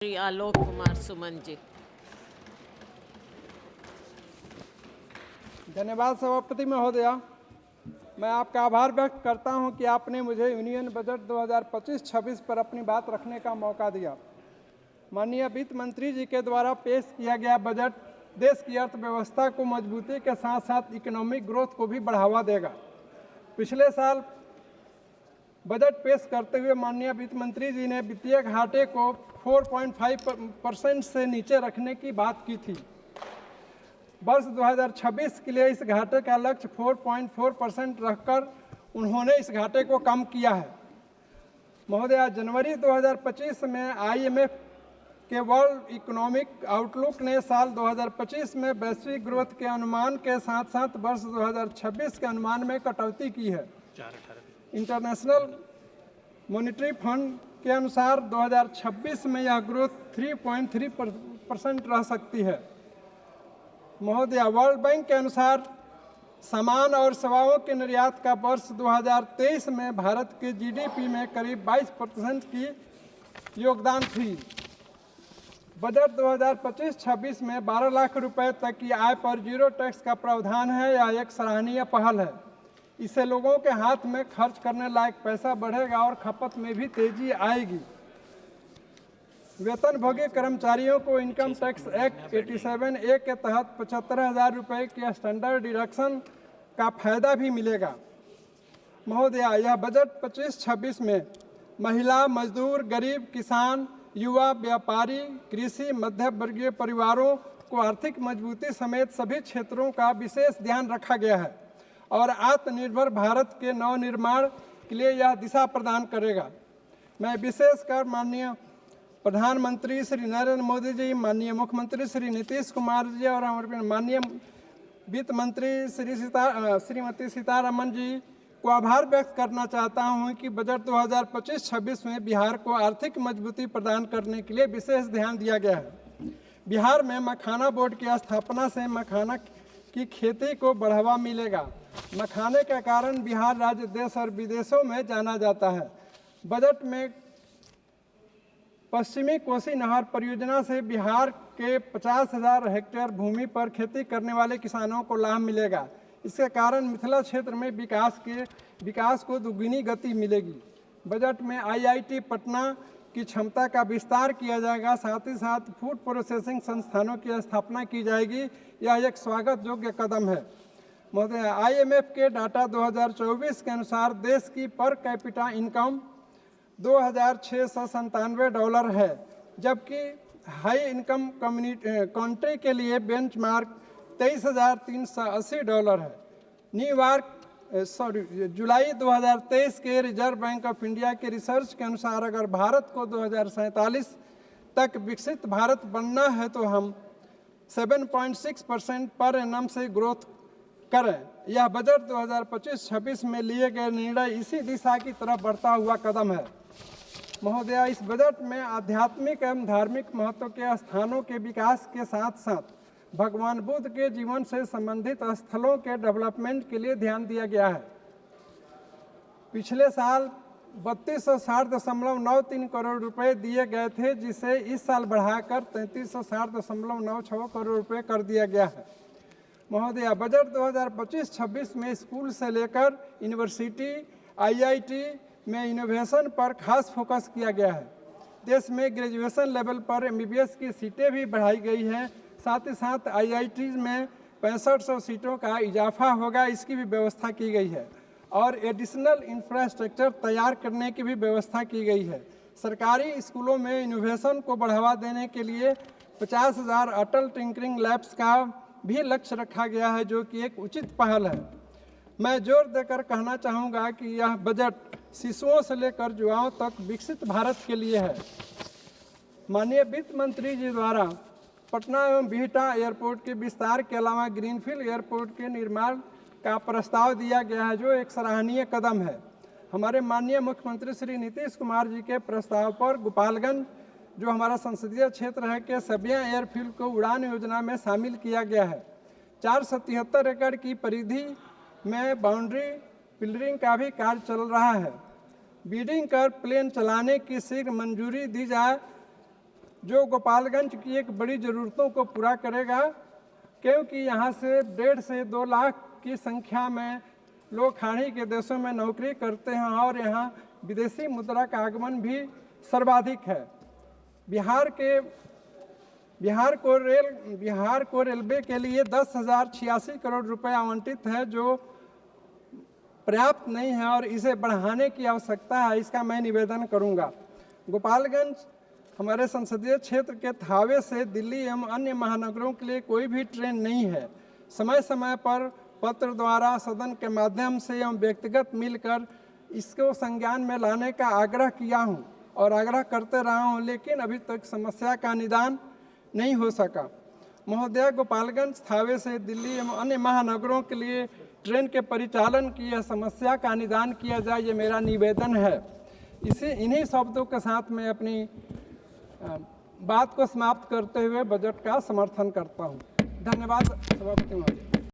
श्री आलोक कुमार सुमन जी। धन्यवाद सभापति महोदया। मैं आपका आभार व्यक्त करता हूं कि आपने मुझे यूनियन बजट 2025-26 पर अपनी बात रखने का मौका दिया। माननीय वित्त मंत्री जी के द्वारा पेश किया गया बजट देश की अर्थव्यवस्था को मजबूती के साथ साथ इकोनॉमिक ग्रोथ को भी बढ़ावा देगा। पिछले साल बजट पेश करते हुए माननीय वित्त मंत्री जी ने वित्तीय घाटे को 4.5% से नीचे रखने की बात की थी। वर्ष 2026 के लिए इस घाटे का लक्ष्य 4.4% रखकर उन्होंने इस घाटे को कम किया है। महोदया, जनवरी 2025 में IMF के वर्ल्ड इकोनॉमिक आउटलुक ने साल 2025 में वैश्विक ग्रोथ के अनुमान के साथ साथ वर्ष 2026 के अनुमान में कटौती की है। इंटरनेशनल मॉनिटरी फंड के अनुसार 2026 में यह ग्रोथ 3.3% रह सकती है। महोदया, वर्ल्ड बैंक के अनुसार सामान और सेवाओं के निर्यात का वर्ष 2023 में भारत के GDP में करीब 22% की योगदान थी। बजट 2025-26 में 12 लाख रुपए तक की आय पर जीरो टैक्स का प्रावधान है। यह एक सराहनीय पहल है। इससे लोगों के हाथ में खर्च करने लायक पैसा बढ़ेगा और खपत में भी तेजी आएगी। वेतनभोगी कर्मचारियों को इनकम टैक्स एक्ट 87A के तहत 75,000 रुपये के स्टैंडर्ड डिडक्शन का फायदा भी मिलेगा। महोदया, यह बजट 25-26 में महिला, मजदूर, गरीब, किसान, युवा, व्यापारी, कृषि, मध्य वर्गीय परिवारों को आर्थिक मजबूती समेत सभी क्षेत्रों का विशेष ध्यान रखा गया है और आत्मनिर्भर भारत के नवनिर्माण के लिए यह दिशा प्रदान करेगा। मैं विशेषकर माननीय प्रधानमंत्री श्री नरेंद्र मोदी जी, माननीय मुख्यमंत्री श्री नीतीश कुमार जी और माननीय वित्त मंत्री श्रीमती सीतारमन जी को आभार व्यक्त करना चाहता हूं कि बजट 2025-26 में बिहार को आर्थिक मजबूती प्रदान करने के लिए विशेष ध्यान दिया गया है। बिहार में मखाना बोर्ड की स्थापना से मखाना की खेती को बढ़ावा मिलेगा। मखाने के कारण बिहार राज्य देश और विदेशों में जाना जाता है। बजट में पश्चिमी कोसी नहर परियोजना से बिहार के 50,000 हेक्टेयर भूमि पर खेती करने वाले किसानों को लाभ मिलेगा। इसके कारण मिथिला क्षेत्र में विकास को दुगुनी गति मिलेगी। बजट में IIT पटना की क्षमता का विस्तार किया जाएगा। साथ ही साथ फूड प्रोसेसिंग संस्थानों की स्थापना की जाएगी। यह एक स्वागत योग्य कदम है। महोदय, IMF के डाटा 2024 के अनुसार देश की पर कैपिटा इनकम $2,697 है, जबकि हाई इनकम कंट्री के लिए बेंचमार्क $23,380 है। जुलाई 2023 के रिजर्व बैंक ऑफ इंडिया के रिसर्च के अनुसार अगर भारत को 2047 तक विकसित भारत बनना है तो हम 7.6% पर एनम से ग्रोथ करें। यह बजट 2025-26 में लिए गए निर्णय इसी दिशा की तरफ बढ़ता हुआ कदम है। महोदया, इस बजट में आध्यात्मिक एवं धार्मिक महत्व के स्थानों के विकास के साथ साथ भगवान बुद्ध के जीवन से संबंधित स्थलों के डेवलपमेंट के लिए ध्यान दिया गया है। पिछले साल 3260.93 करोड़ रुपए दिए गए थे, जिसे इस साल बढ़ाकर 3360.96 करोड़ रुपए कर दिया गया है। महोदया, बजट 2025-26 में स्कूल से लेकर यूनिवर्सिटी, IIT में इनोवेशन पर खास फोकस किया गया है। देश में ग्रेजुएशन लेवल पर MBBS की सीटें भी बढ़ाई गई हैं। साथ ही साथ IIT में 6500 सीटों का इजाफा होगा, इसकी भी व्यवस्था की गई है और एडिशनल इंफ्रास्ट्रक्चर तैयार करने की भी व्यवस्था की गई है। सरकारी स्कूलों में इनोवेशन को बढ़ावा देने के लिए 50,000 अटल टिंकरिंग लैब्स का भी लक्ष्य रखा गया है, जो कि एक उचित पहल है। मैं जोर देकर कहना चाहूँगा कि यह बजट शिशुओं से लेकर युवाओं तक विकसित भारत के लिए है। माननीय वित्त मंत्री जी द्वारा पटना एवं बिहटा एयरपोर्ट के विस्तार के अलावा ग्रीनफील्ड एयरपोर्ट के निर्माण का प्रस्ताव दिया गया है, जो एक सराहनीय कदम है। हमारे माननीय मुख्यमंत्री श्री नीतीश कुमार जी के प्रस्ताव पर गोपालगंज, जो हमारा संसदीय क्षेत्र है, के सबिया एयरफील्ड को उड़ान योजना में शामिल किया गया है। 473 एकड़ की परिधि में बाउंड्री पिलरिंग का भी कार्य चल रहा है। बिडिंग कर प्लेन चलाने की शीघ्र मंजूरी दी जाए जो गोपालगंज की एक बड़ी ज़रूरतों को पूरा करेगा, क्योंकि यहाँ से 1.5 से 2 लाख की संख्या में लोग खाड़ी के देशों में नौकरी करते हैं और यहाँ विदेशी मुद्रा का आगमन भी सर्वाधिक है। बिहार को रेलवे के लिए 10,086 करोड़ रुपए आवंटित है, जो पर्याप्त नहीं है और इसे बढ़ाने की आवश्यकता है। इसका मैं निवेदन करूंगा। गोपालगंज हमारे संसदीय क्षेत्र के थावे से दिल्ली एवं अन्य महानगरों के लिए कोई भी ट्रेन नहीं है। समय समय पर पत्र द्वारा, सदन के माध्यम से एवं व्यक्तिगत मिलकर इसको संज्ञान में लाने का आग्रह किया हूं और आग्रह करते रहा हूं, लेकिन अभी तक समस्या का निदान नहीं हो सका। महोदया, गोपालगंज थावे से दिल्ली एवं अन्य महानगरों के लिए ट्रेन के परिचालन की यह समस्या का निदान किया जाए, ये मेरा निवेदन है। इन्हीं शब्दों के साथ मैं अपनी बात को समाप्त करते हुए बजट का समर्थन करता हूँ। धन्यवाद सभापति महोदय।